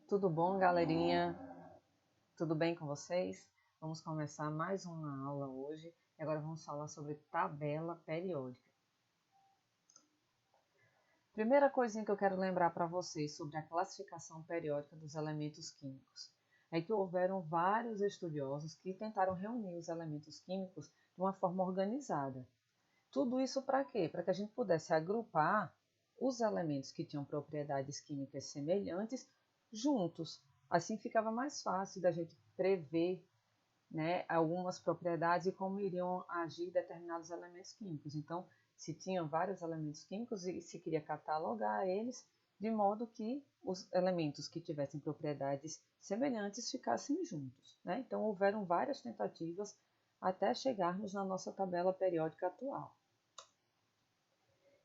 Tudo bom, galerinha? Tudo bem com vocês? Vamos começar mais uma aula hoje e agora vamos falar sobre tabela periódica. Primeira coisinha que eu quero lembrar para vocês sobre a classificação periódica dos elementos químicos é que houveram vários estudiosos que tentaram reunir os elementos químicos de uma forma organizada. Tudo isso para quê? Para que a gente pudesse agrupar os elementos que tinham propriedades químicas semelhantes juntos. Assim ficava mais fácil da gente prever, né, algumas propriedades e como iriam agir determinados elementos químicos. Então, se tinham vários elementos químicos e se queria catalogar eles de modo que os elementos que tivessem propriedades semelhantes ficassem juntos, né? Então, houveram várias tentativas até chegarmos na nossa tabela periódica atual.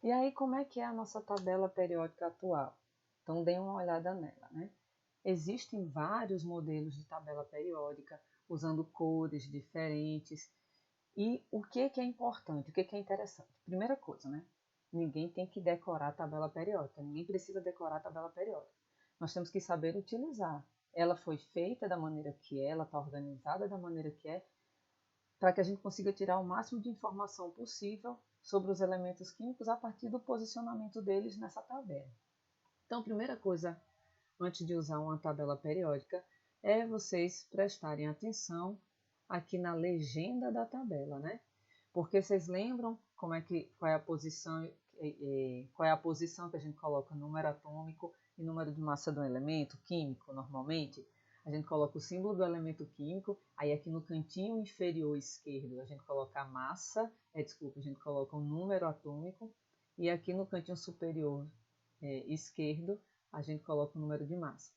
E aí, como é que é a nossa tabela periódica atual? Então, deem uma olhada nela, né? Existem vários modelos de tabela periódica, usando cores diferentes. E o que é importante, o que é interessante? Primeira coisa, né? Ninguém tem que decorar a tabela periódica, ninguém precisa decorar a tabela periódica. Nós temos que saber utilizar. Ela foi feita da maneira que é, ela está organizada da maneira que é, para que a gente consiga tirar o máximo de informação possível sobre os elementos químicos a partir do posicionamento deles nessa tabela. Então, a primeira coisa, antes de usar uma tabela periódica, é vocês prestarem atenção aqui na legenda da tabela, né? Porque vocês lembram qual é a posição que a gente coloca número atômico e número de massa do elemento químico normalmente? A gente coloca o símbolo do elemento químico, aí aqui no cantinho inferior esquerdo a gente coloca a massa, a gente coloca o número atômico, e aqui no cantinho superior esquerdo a gente coloca o número de massa.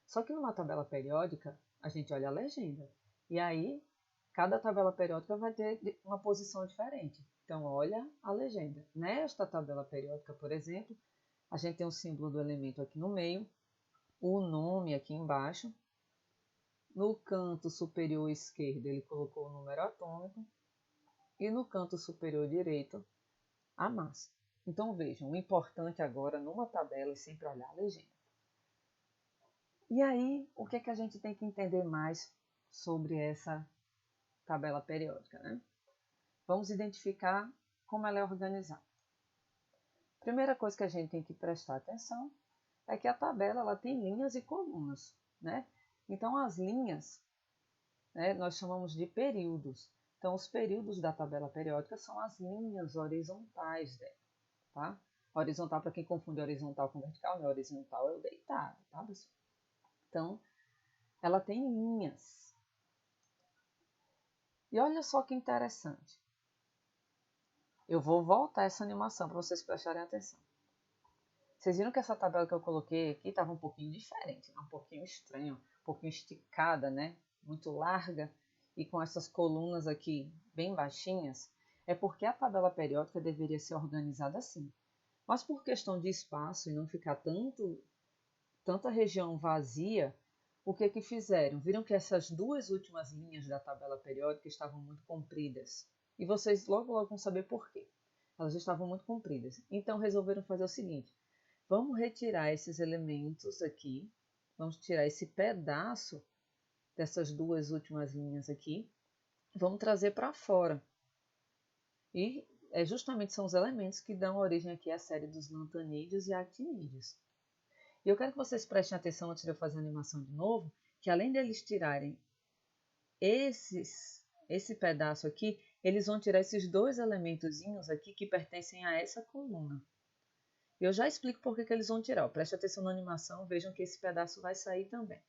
Só que numa tabela periódica a gente olha a legenda, e aí cada tabela periódica vai ter uma posição diferente. Então olha a legenda. Nesta tabela periódica, por exemplo, a gente tem o símbolo do elemento aqui no meio, o nome aqui embaixo. No canto superior esquerdo ele colocou o número atômico e no canto superior direito a massa. Então vejam, o importante agora numa tabela é sempre olhar a legenda. E aí, o que é que a gente tem que entender mais sobre essa tabela periódica, né? Vamos identificar como ela é organizada. Primeira coisa que a gente tem que prestar atenção é que a tabela ela tem linhas e colunas, né? Então, as linhas, né, nós chamamos de períodos. Então, os períodos da tabela periódica são as linhas horizontais dela, tá? Horizontal, para quem confunde horizontal com vertical, né? Horizontal é o deitado, tá, pessoal? Então, ela tem linhas. E olha só que interessante. Eu vou voltar essa animação para vocês prestarem atenção. Vocês viram que essa tabela que eu coloquei aqui estava um pouquinho diferente, um pouquinho estranho, um pouquinho esticada, né? Muito larga e com essas colunas aqui bem baixinhas. É porque a tabela periódica deveria ser organizada assim. Mas por questão de espaço e não ficar tanta região vazia, o que fizeram? Viram que essas duas últimas linhas da tabela periódica estavam muito compridas. E vocês logo vão saber por quê. Elas estavam muito compridas. Então resolveram fazer o seguinte: vamos retirar esses elementos aqui, vamos tirar esse pedaço dessas duas últimas linhas aqui, vamos trazer para fora. E justamente são os elementos que dão origem aqui à série dos lantanídeos e actinídeos. E eu quero que vocês prestem atenção antes de eu fazer a animação de novo, que além deles tirarem esse pedaço aqui, eles vão tirar esses dois elementozinhos aqui que pertencem a essa coluna. Eu já explico por que eles vão tirar. Preste atenção na animação, vejam que esse pedaço vai sair também.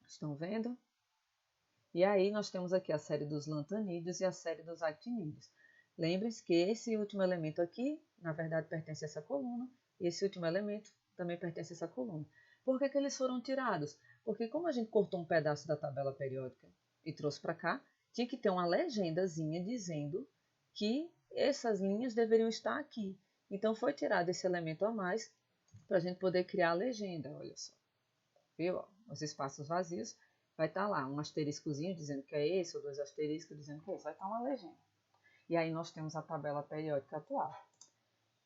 Estão vendo? E aí nós temos aqui a série dos lantanídeos e a série dos actinídeos. Lembre-se que esse último elemento aqui, na verdade, pertence a essa coluna, e esse último elemento também pertence a essa coluna. Por que eles foram tirados? Porque como a gente cortou um pedaço da tabela periódica e trouxe para cá, tinha que ter uma legendazinha dizendo que essas linhas deveriam estar aqui. Então foi tirado esse elemento a mais para a gente poder criar a legenda, olha só. Viu? Os espaços vazios, vai estar lá um asteriscozinho dizendo que é esse, ou dois asteriscos dizendo que é esse, vai estar uma legenda. E aí nós temos a tabela periódica atual.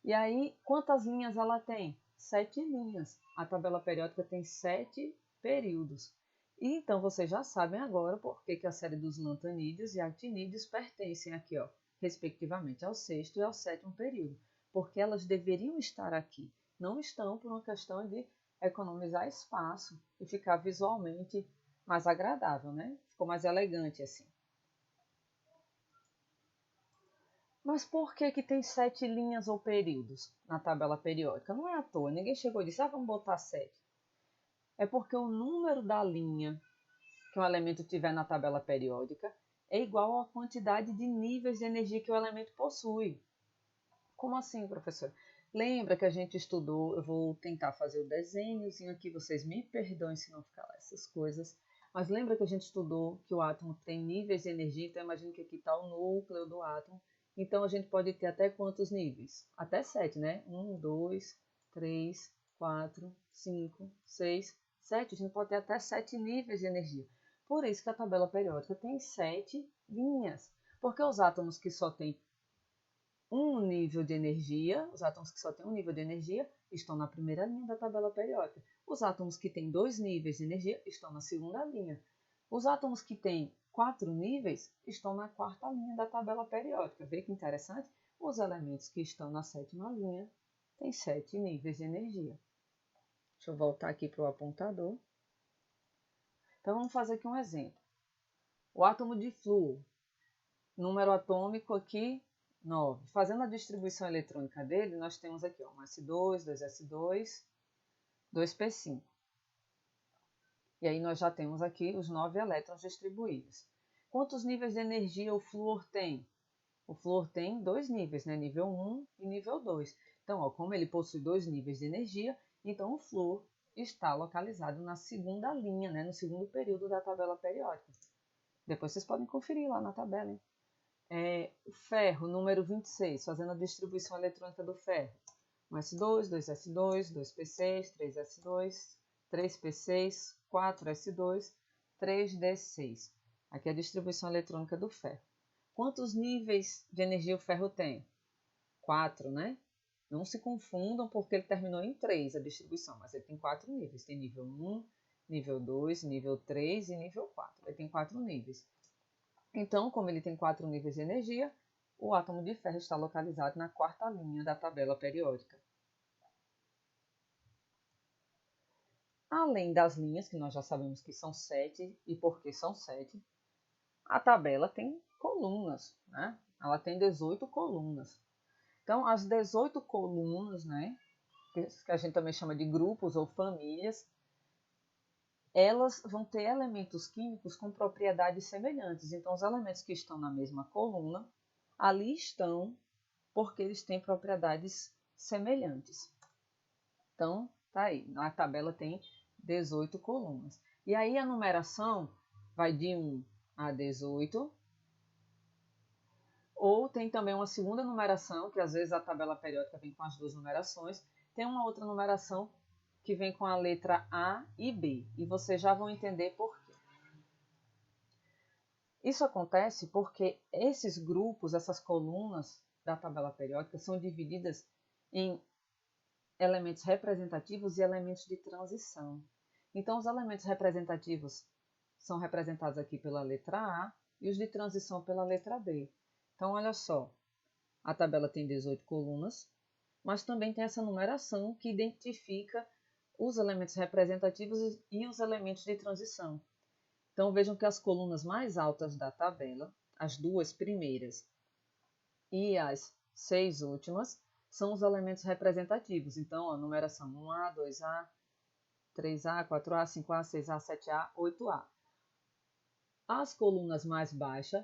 E aí, quantas linhas ela tem? 7 linhas. A tabela periódica tem 7 períodos. E então vocês já sabem agora por que a série dos lantanídeos e actinídeos pertencem aqui, ó, respectivamente ao sexto e ao sétimo período, porque elas deveriam estar aqui. Não estão por uma questão de economizar espaço e ficar visualmente mais agradável, né? Ficou mais elegante assim. Mas por que tem 7 linhas ou períodos na tabela periódica? Não é à toa, ninguém chegou e disse, vamos botar 7. É porque o número da linha que um elemento tiver na tabela periódica é igual à quantidade de níveis de energia que o elemento possui. Como assim, professor? Lembra que a gente estudou, eu vou tentar fazer o desenhozinho aqui, vocês me perdoem se não ficar lá essas coisas, mas lembra que a gente estudou que o átomo tem níveis de energia, então imagina que aqui está o núcleo do átomo, então a gente pode ter até quantos níveis? Até 7, né? 1, 2, 3, 4, 5, 6, 7, a gente pode ter até 7 níveis de energia. Por isso que a tabela periódica tem 7 linhas, porque os átomos que só têm um nível de energia, os átomos que só têm um nível de energia estão na primeira linha da tabela periódica. Os átomos que têm 2 níveis de energia estão na segunda linha. Os átomos que têm 4 níveis estão na quarta linha da tabela periódica. Vê que interessante? Os elementos que estão na sétima linha têm 7 níveis de energia. Deixa eu voltar aqui para o apontador. Então vamos fazer aqui um exemplo. O átomo de flúor, número atômico aqui 9. Fazendo a distribuição eletrônica dele, nós temos aqui ó, um S2, 2S2, 2P5. E aí nós já temos aqui os 9 elétrons distribuídos. Quantos níveis de energia o flúor tem? O flúor tem 2 níveis, né? Nível 1 e nível 2. Então, ó, como ele possui 2 níveis de energia, então o flúor está localizado na segunda linha, né? No segundo período da tabela periódica. Depois vocês podem conferir lá na tabela, hein? O ferro, número 26, fazendo a distribuição eletrônica do ferro. 1s2, 2s2, 2p6, 3s2, 3p6, 4s2, 3d6. Aqui é a distribuição eletrônica do ferro. Quantos níveis de energia o ferro tem? 4, né? Não se confundam porque ele terminou em 3 a distribuição, mas ele tem 4 níveis. Tem nível 1, nível 2, nível 3 e nível 4. Ele tem 4 níveis. Então, como ele tem 4 níveis de energia, o átomo de ferro está localizado na quarta linha da tabela periódica. Além das linhas, que nós já sabemos que são 7 e por que são 7, a tabela tem colunas, né? Ela tem 18 colunas. Então, as 18 colunas, né, que a gente também chama de grupos ou famílias, elas vão ter elementos químicos com propriedades semelhantes. Então, os elementos que estão na mesma coluna, ali estão porque eles têm propriedades semelhantes. Então, tá aí. A tabela tem 18 colunas. E aí a numeração vai de 1 a 18. Ou tem também uma segunda numeração, que às vezes a tabela periódica vem com as duas numerações. Tem uma outra numeração que vem com a letra A e B. E vocês já vão entender por quê. Isso acontece porque esses grupos, essas colunas da tabela periódica são divididas em elementos representativos e elementos de transição. Então, os elementos representativos são representados aqui pela letra A e os de transição pela letra B. Então, olha só, a tabela tem 18 colunas, mas também tem essa numeração que identifica os elementos representativos e os elementos de transição. Então, vejam que as colunas mais altas da tabela, as duas primeiras e as 6 últimas, são os elementos representativos. Então, a numeração 1A, 2A, 3A, 4A, 5A, 6A, 7A, 8A. As colunas mais baixas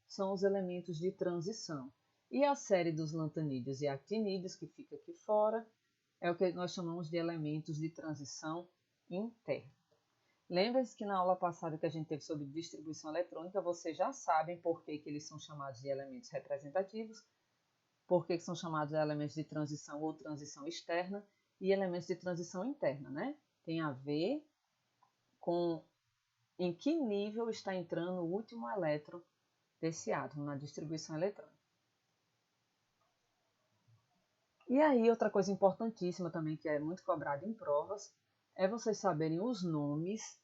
são os elementos de transição. E a série dos lantanídeos e actinídeos, que fica aqui fora, é o que nós chamamos de elementos de transição interna. Lembrem-se que na aula passada que a gente teve sobre distribuição eletrônica, vocês já sabem por que eles são chamados de elementos representativos, por que são chamados de elementos de transição ou transição externa e elementos de transição interna, né? Tem a ver com em que nível está entrando o último elétron desse átomo na distribuição eletrônica. E aí, outra coisa importantíssima também, que é muito cobrada em provas, é vocês saberem os nomes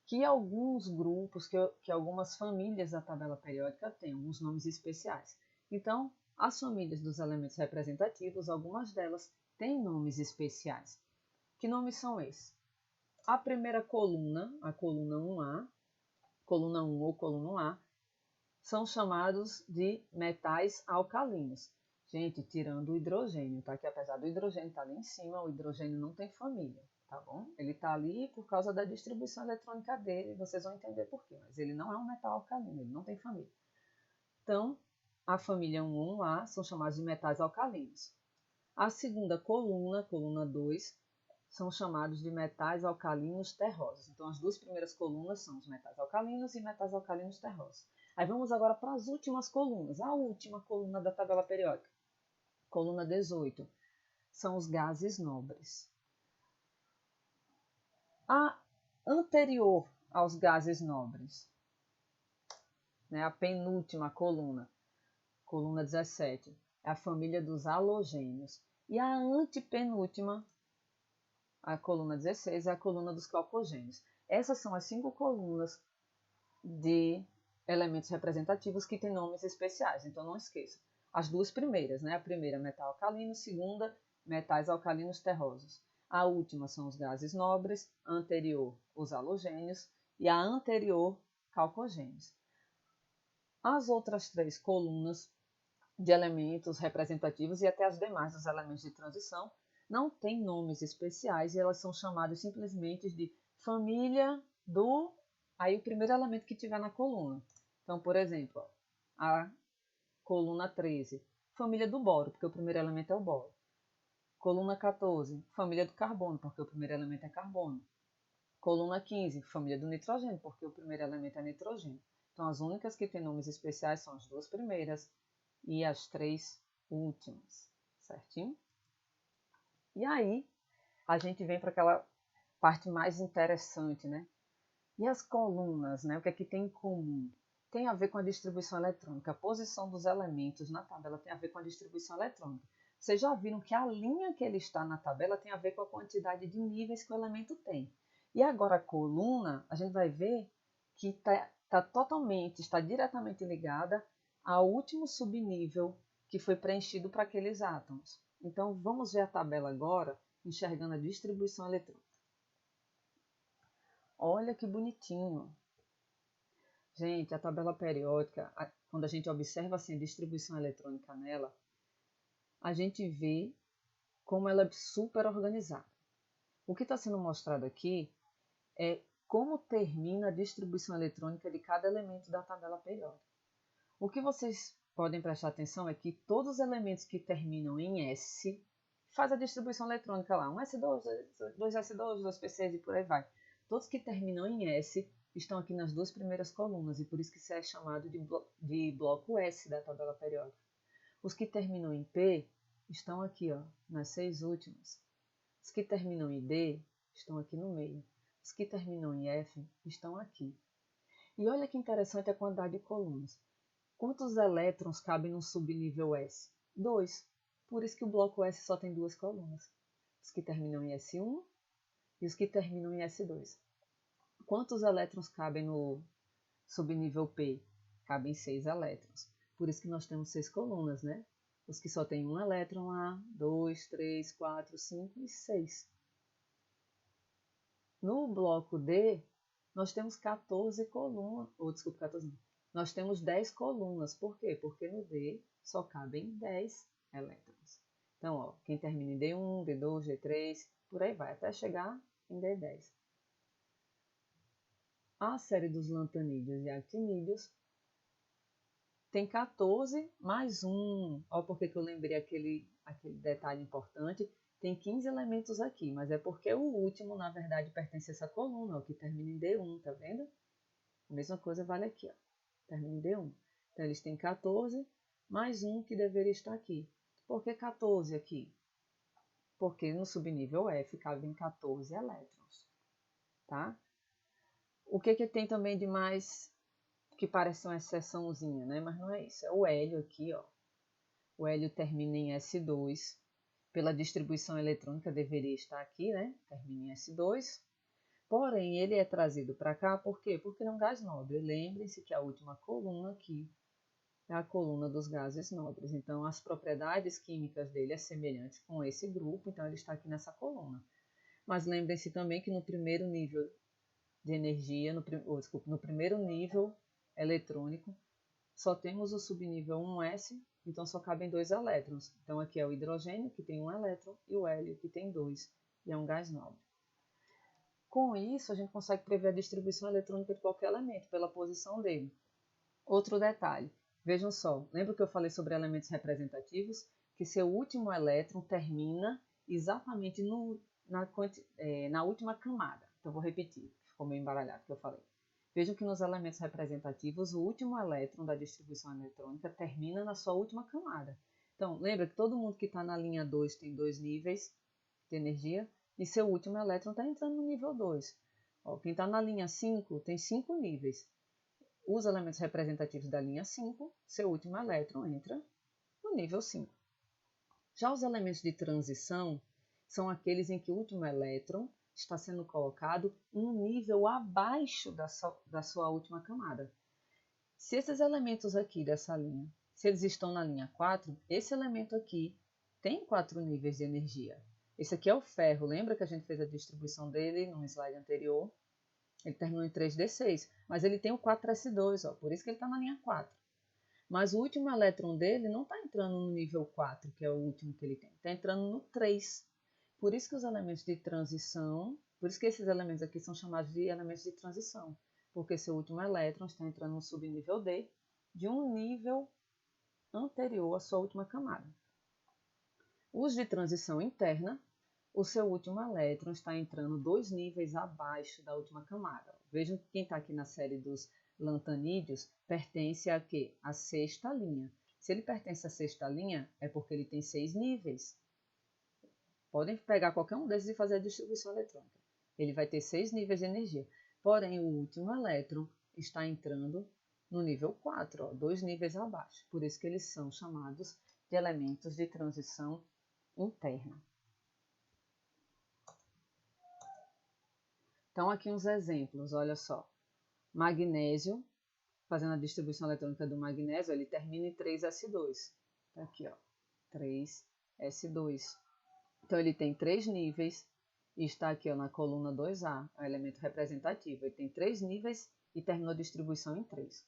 que alguns grupos, que algumas famílias da tabela periódica têm, alguns nomes especiais. Então, as famílias dos elementos representativos, algumas delas têm nomes especiais. Que nomes são esses? A primeira coluna, a coluna 1A, coluna 1 ou coluna 1A, são chamados de metais alcalinos. Gente, tirando o hidrogênio, tá? Que apesar do hidrogênio estar ali em cima, o hidrogênio não tem família, tá bom? Ele está ali por causa da distribuição eletrônica dele, vocês vão entender por quê, mas ele não é um metal alcalino, ele não tem família. Então, a família 1A, são chamados de metais alcalinos. A segunda coluna, coluna 2, são chamados de metais alcalinos terrosos. Então, as duas primeiras colunas são os metais alcalinos e metais alcalinos terrosos. Aí vamos agora para as últimas colunas. A última coluna da tabela periódica, coluna 18, são os gases nobres. A anterior aos gases nobres, né, a penúltima coluna, coluna 17, é a família dos halogênios. E a antepenúltima, a coluna 16, é a coluna dos calcogênios. Essas são as 5 colunas de elementos representativos que têm nomes especiais. Então não esqueça. As duas primeiras, né? A primeira, metal alcalino, segunda, metais alcalinos terrosos. A última são os gases nobres, a anterior, os halogênios, e a anterior, calcogênios. As outras 3 colunas de elementos representativos e até as demais dos elementos de transição não têm nomes especiais e elas são chamadas simplesmente de família do... Aí o primeiro elemento que tiver na coluna. Então, por exemplo, a coluna 13, família do boro, porque o primeiro elemento é o boro. Coluna 14, família do carbono, porque o primeiro elemento é carbono. Coluna 15, família do nitrogênio, porque o primeiro elemento é nitrogênio. Então, as únicas que têm nomes especiais são as duas primeiras e as 3 últimas, certinho? E aí, a gente vem para aquela parte mais interessante, né? E as colunas, né? O que é que tem em comum? Tem a ver com a distribuição eletrônica. A posição dos elementos na tabela tem a ver com a distribuição eletrônica. Vocês já viram que a linha que ele está na tabela tem a ver com a quantidade de níveis que o elemento tem. E agora a coluna, a gente vai ver que está diretamente ligada ao último subnível que foi preenchido para aqueles átomos. Então, vamos ver a tabela agora, enxergando a distribuição eletrônica. Olha que bonitinho. Gente, a tabela periódica, quando a gente observa assim, a distribuição eletrônica nela, a gente vê como ela é super organizada. O que está sendo mostrado aqui é como termina a distribuição eletrônica de cada elemento da tabela periódica. O que vocês podem prestar atenção é que todos os elementos que terminam em S faz a distribuição eletrônica lá, um S2, 2S2, 2P6 e por aí vai. Todos que terminam em S estão aqui nas duas primeiras colunas e por isso que isso é chamado de bloco S da tabela periódica. Os que terminam em P estão aqui, ó, nas 6 últimas. Os que terminam em D estão aqui no meio. Os que terminam em F estão aqui. E olha que interessante a quantidade de colunas. Quantos elétrons cabem no subnível S? 2. Por isso que o bloco S só tem 2 colunas. Os que terminam em S1 e os que terminam em S2. Quantos elétrons cabem no subnível P? Cabem 6 elétrons. Por isso que nós temos 6 colunas, né? Os que só têm um elétron lá, 2, 3, 4, 5 e 6. No bloco D, nós temos 14 colunas, desculpa, 14 não. Nós temos 10 colunas. Por quê? Porque no D só cabem 10 elétrons. Então, ó, quem termina em D1, D2, D3, por aí vai, até chegar em D10. A série dos lantanídeos e actinídeos tem 14 mais 1. Olha por que eu lembrei aquele detalhe importante. Tem 15 elementos aqui, mas é porque o último, na verdade, pertence a essa coluna, o que termina em D1, tá vendo? A mesma coisa vale aqui, ó. Termina em D1. Então, eles têm 14 mais 1 que deveria estar aqui. Por que 14 aqui? Porque no subnível F cabem 14 elétrons, tá? O que tem também de mais que parece uma exceçãozinha, né? Mas não é isso. É o hélio aqui, ó. O hélio termina em S2 pela distribuição eletrônica deveria estar aqui, né? Termina em S2. Porém, ele é trazido para cá, por quê? Porque ele é um gás nobre. Lembrem-se que a última coluna aqui é a coluna dos gases nobres. Então, as propriedades químicas dele é semelhante com esse grupo, então ele está aqui nessa coluna. Mas lembrem-se também que no primeiro nível de energia, no primeiro nível eletrônico, só temos o subnível 1s, então só cabem 2 elétrons. Então aqui é o hidrogênio, que tem 1 elétron, e o hélio, que tem 2, e é um gás nobre. Com isso, a gente consegue prever a distribuição eletrônica de qualquer elemento pela posição dele. Outro detalhe, vejam só, lembra que eu falei sobre elementos representativos? Que seu último elétron termina exatamente na última camada. Então, vou repetir, ficou meio embaralhado o que eu falei. Vejam que nos elementos representativos, o último elétron da distribuição eletrônica termina na sua última camada. Então, lembra que todo mundo que está na linha 2 tem 2 níveis de energia, e seu último elétron está entrando no nível 2. Ó, quem está na linha 5 tem 5 níveis. Os elementos representativos da linha 5, seu último elétron entra no nível 5. Já os elementos de transição são aqueles em que o último elétron está sendo colocado um nível abaixo da sua última camada. Se esses elementos aqui dessa linha, se eles estão na linha 4, esse elemento aqui tem 4 níveis de energia. Esse aqui é o ferro, lembra que a gente fez a distribuição dele no slide anterior? Ele terminou em 3d6, mas ele tem o 4s2, ó, por isso que ele está na linha 4. Mas o último elétron dele não está entrando no nível 4, que é o último que ele tem, está entrando no 3. Por isso que os elementos de transição, por isso que esses elementos aqui são chamados de elementos de transição, porque seu último elétron está entrando no subnível D de um nível anterior à sua última camada. Os de transição interna, o seu último elétron está entrando 2 níveis abaixo da última camada. Vejam que quem está aqui na série dos lantanídeos pertence a quê? A sexta linha. Se ele pertence à sexta linha, é porque ele tem 6 níveis. Podem pegar qualquer um desses e fazer a distribuição eletrônica. Ele vai ter 6 níveis de energia. Porém, o último elétron está entrando no nível 4, ó, 2 níveis abaixo. Por isso que eles são chamados de elementos de transição interna. Então, aqui uns exemplos, olha só. Magnésio, fazendo a distribuição eletrônica do magnésio, ele termina em 3s2. Tá aqui, ó, 3s2. Então, ele tem 3 níveis e está aqui ó, na coluna 2A, é o elemento representativo. Ele tem 3 níveis e terminou a distribuição em 3.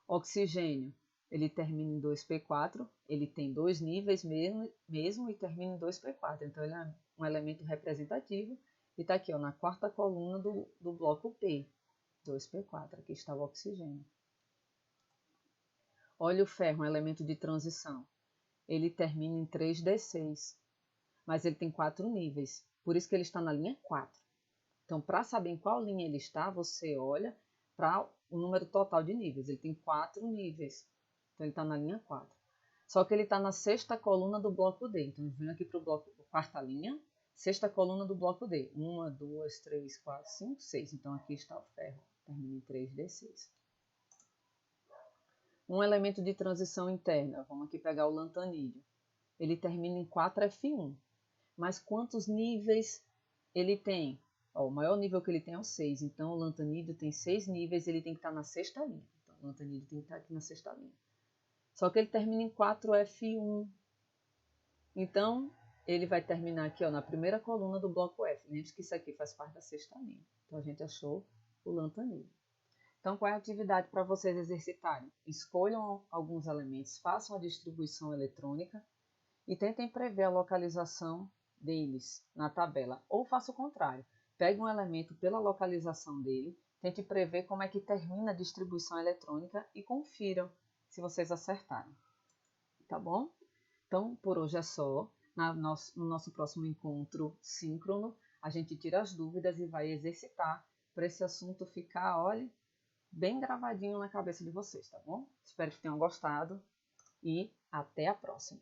Oxigênio, ele termina em 2p4, ele tem 2 níveis mesmo e termina em 2p4. Então, ele é um elemento representativo e está aqui ó, na quarta coluna do bloco P, 2p4. Aqui está o oxigênio. Olha o ferro, um elemento de transição. Ele termina em 3d6. Mas ele tem 4 níveis, por isso que ele está na linha 4. Então, para saber em qual linha ele está, você olha para o número total de níveis. Ele tem 4 níveis, então ele está na linha 4. Só que ele está na sexta coluna do bloco D. Então, vem aqui para o bloco, quarta linha, sexta coluna do bloco D. 1, 2, 3, 4, 5, 6. Então, aqui está o ferro, termina em 3d6. Um elemento de transição interna, vamos aqui pegar o lantanídeo. Ele termina em 4F1. Mas quantos níveis ele tem? Ó, o maior nível que ele tem é o 6. Então, o lantanídeo tem 6 níveis, ele tem que estar na sexta linha. Então, o lantanídeo tem que estar aqui na sexta linha. Só que ele termina em 4F1. Então, ele vai terminar aqui ó, na primeira coluna do bloco F. Lembre-se que isso aqui faz parte da sexta linha. Então, a gente achou o lantanídeo. Então, qual é a atividade para vocês exercitarem? Escolham alguns elementos, façam a distribuição eletrônica e tentem prever a localização deles na tabela. Ou faça o contrário, pegue um elemento pela localização dele, tente prever como é que termina a distribuição eletrônica e confiram se vocês acertarem. Tá bom? Então, por hoje é só. No nosso próximo encontro síncrono, a gente tira as dúvidas e vai exercitar para esse assunto ficar, olha, bem gravadinho na cabeça de vocês, tá bom? Espero que tenham gostado e até a próxima.